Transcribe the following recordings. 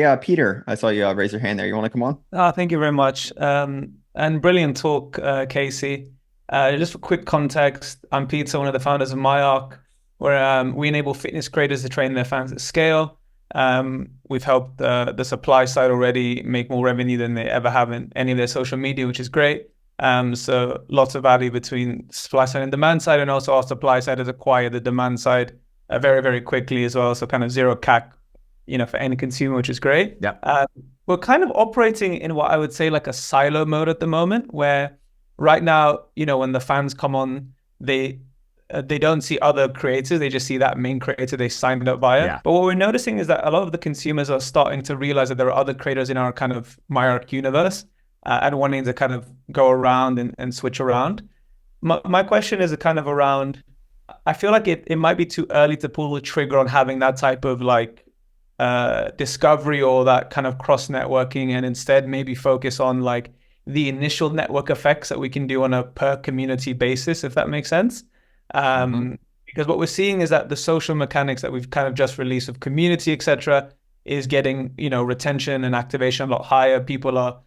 Yeah, Peter, I saw you raise your hand there. You want to come on? Thank you very much. And brilliant talk, Casey. Just for quick context, I'm Peter, one of the founders of MyArc, where we enable fitness creators to train their fans at scale. We've helped the supply side already make more revenue than they ever have in any of their social media, which is great. So lots of value between supply side and demand side, and also our supply side has acquired the demand side very, very quickly as well. So kind of zero CAC, for any consumer, which is great. Yeah. We're kind of operating in what I would say like a silo mode at the moment, where right now, when the fans come on, they don't see other creators; they just see that main creator they signed up via. Yeah. But what we're noticing is that a lot of the consumers are starting to realize that there are other creators in our kind of MyArc universe, and wanting to kind of go around and switch around. My question is kind of around. I feel like it might be too early to pull the trigger on having that type of like discovery or that kind of cross networking, and instead maybe focus on like the initial network effects that we can do on a per community basis, if that makes sense. hmm Because what we're seeing is that the social mechanics that we've kind of just released of community, etc., is getting retention and activation a lot higher. People are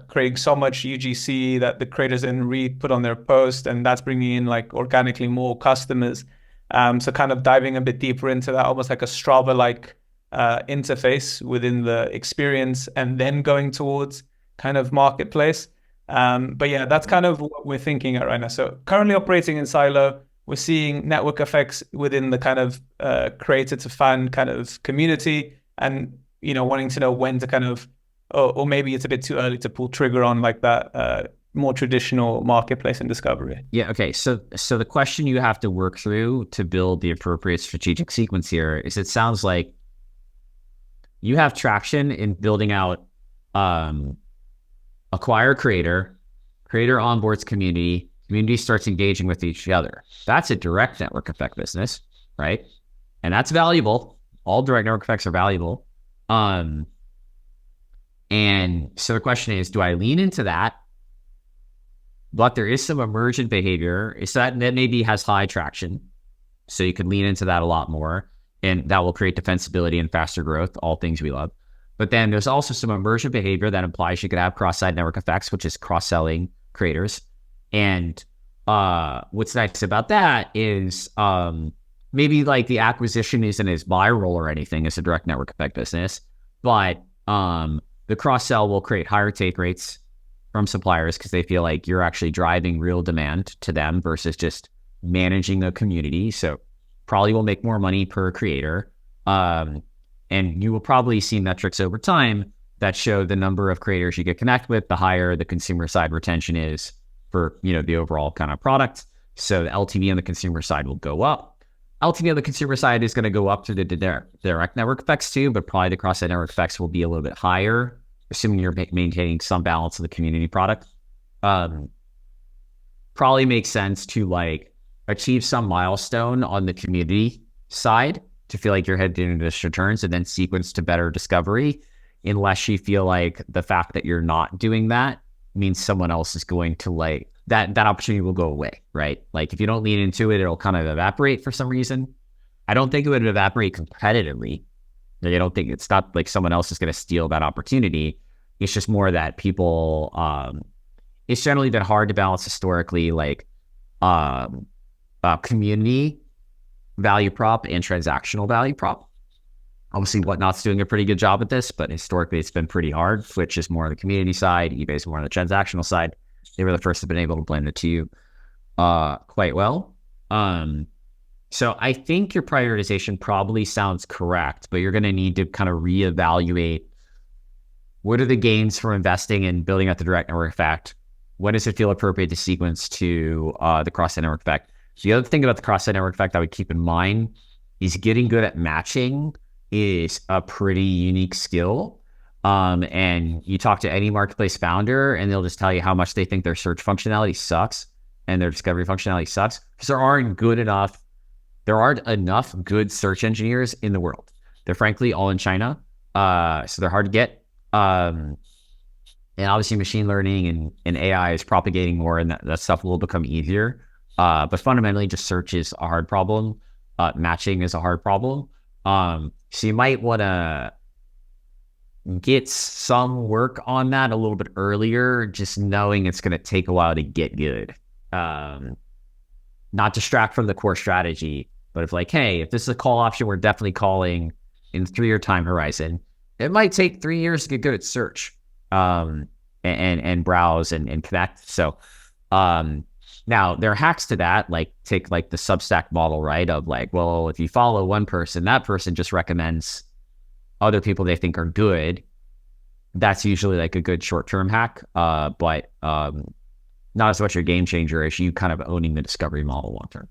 creating so much UGC that the creators then put on their post, and that's bringing in like organically more customers. So kind of diving a bit deeper into that, almost like a Strava like interface within the experience, and then going towards kind of marketplace. But yeah, that's kind of what we're thinking at right now. So currently operating in silo, we're seeing network effects within the kind of creator to fan kind of community, and wanting to know when to kind of, or maybe it's a bit too early to pull trigger on like that more traditional marketplace and discovery. Yeah. Okay. So the question you have to work through to build the appropriate strategic sequence here is, it sounds like you have traction in building out acquire creator onboards community starts engaging with each other. That's a direct network effect business, right? And that's valuable. All direct network effects are valuable. And so the question is, do I lean into that? But there is some emergent behavior. Is that maybe has high traction. So you can lean into that a lot more, and that will create defensibility and faster growth, all things we love. But then there's also some emergent behavior that implies you could have cross-site network effects, which is cross-selling creators. And what's nice about that is maybe like the acquisition isn't as viral or anything as a direct network effect business, but the cross-sell will create higher take rates from suppliers because they feel like you're actually driving real demand to them versus just managing a community. So probably will make more money per creator. And you will probably see metrics over time that show the number of creators you get connect with, the higher the consumer side retention is for, the overall kind of product. So the LTV on the consumer side will go up. LTV on the consumer side is going to go up through the direct network effects too, but probably the cross-site network effects will be a little bit higher, assuming you're maintaining some balance of the community product. Probably makes sense to like achieve some milestone on the community side to feel like you're headed into this returns, and then sequence to better discovery, unless you feel like the fact that you're not doing that means someone else is going to like that opportunity will go away, right? Like if you don't lean into it, it'll kind of evaporate for some reason. I don't think it would evaporate competitively. Like, I don't think it's not like someone else is going to steal that opportunity. It's just more that people, it's generally been hard to balance historically, like community value prop and transactional value prop. Obviously, Whatnot's doing a pretty good job at this, but historically it's been pretty hard. Twitch is more on the community side, eBay's more on the transactional side. They were the first to have been able to blend the two quite well. So I think your prioritization probably sounds correct, but you're going to need to kind of reevaluate what are the gains from investing in building out the direct network effect. When does it feel appropriate to sequence to the cross-site network effect? The other thing about the cross-site network effect I would keep in mind is getting good at matching is a pretty unique skill. And you talk to any marketplace founder and they'll just tell you how much they think their search functionality sucks and their discovery functionality sucks because there aren't enough good search engineers in the world. They're frankly all in China. So they're hard to get. And obviously machine learning and AI is propagating more, and that stuff will become easier. But fundamentally, just search is a hard problem. Matching is a hard problem. So you might want to get some work on that a little bit earlier, just knowing it's going to take a while to get good. Not distract from the core strategy, but if like, hey, if this is a call option, we're definitely calling in 3-year time horizon. It might take 3 years to get good at search, and browse and connect. So, now there are hacks to that, like take like the Substack model, right? Of like, well, if you follow one person, that person just recommends other people they think are good. That's usually like a good short-term hack, but not as much a game changer as you kind of owning the discovery model long-term.